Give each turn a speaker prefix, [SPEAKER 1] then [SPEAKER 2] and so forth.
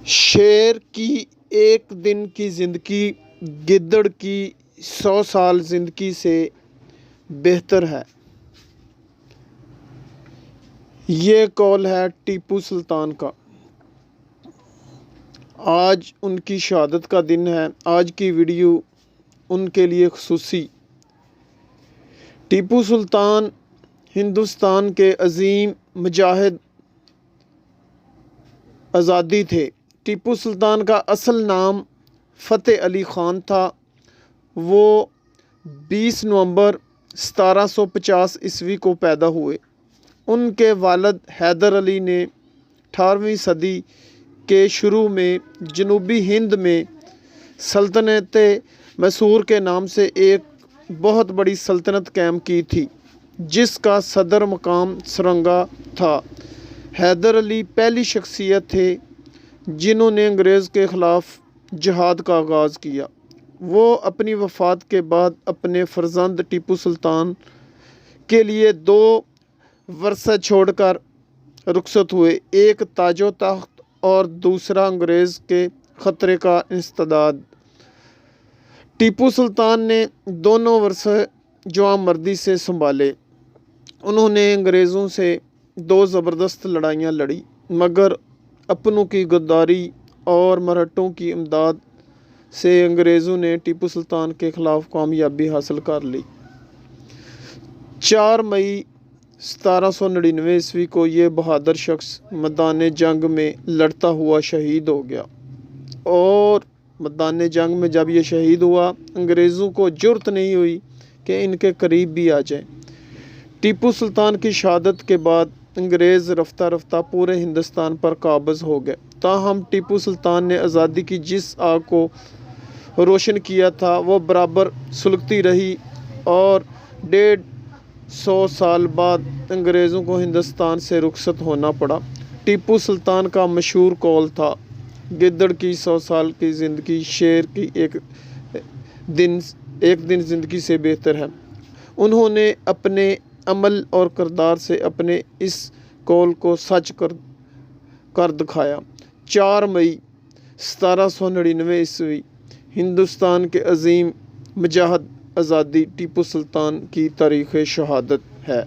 [SPEAKER 1] شیر کی ایک دن کی زندگی گدڑ کی 100 سال زندگی سے بہتر ہے۔ یہ قول ہے ٹیپو سلطان کا۔ آج ان کی شہادت کا دن ہے۔ آج کی ویڈیو ان کے لیے خصوصی۔ ٹیپو سلطان ہندوستان کے عظیم مجاہد آزادی تھے۔ ٹیپو سلطان کا اصل نام فتح علی خان تھا۔ وہ 20 نومبر 1750 عیسوی کو پیدا ہوئے۔ ان کے والد حیدر علی نے 18ویں صدی کے شروع میں جنوبی ہند میں سلطنت میسور کے نام سے ایک بہت بڑی سلطنت قائم کی تھی، جس کا صدر مقام سرنگا تھا۔ حیدر علی پہلی شخصیت تھے جنہوں نے انگریز کے خلاف جہاد کا آغاز کیا۔ وہ اپنی وفات کے بعد اپنے فرزند ٹیپو سلطان کے لیے 2 ورثے چھوڑ کر رخصت ہوئے، ایک تاج و تخت اور دوسرا انگریز کے خطرے کا انسداد۔ ٹیپو سلطان نے دونوں ورثے جوان مردی سے سنبھالے۔ انہوں نے انگریزوں سے 2 زبردست لڑائیاں لڑیں، مگر اپنوں کی غداری اور مرہٹوں کی امداد سے انگریزوں نے ٹیپو سلطان کے خلاف کامیابی حاصل کر لی۔ 4 مئی 1799 عیسوی کو یہ بہادر شخص میدان جنگ میں لڑتا ہوا شہید ہو گیا، اور میدان جنگ میں جب یہ شہید ہوا، انگریزوں کو جرأت نہیں ہوئی کہ ان کے قریب بھی آ جائیں۔ ٹیپو سلطان کی شہادت کے بعد انگریز رفتہ رفتہ پورے ہندوستان پر قابض ہو گئے۔ تاہم ٹیپو سلطان نے آزادی کی جس آگ کو روشن کیا تھا وہ برابر سلگتی رہی، اور 150 سال بعد انگریزوں کو ہندوستان سے رخصت ہونا پڑا۔ ٹیپو سلطان کا مشہور قول تھا، گدڑ کی 100 سال کی زندگی شیر کی ایک دن زندگی سے بہتر ہے۔ انہوں نے اپنے عمل اور کردار سے اپنے اس قول کو سچ کر دکھایا۔ 4 مئی 1799 عیسوی ہندوستان کے عظیم مجاہد آزادی ٹیپو سلطان کی تاریخ شہادت ہے۔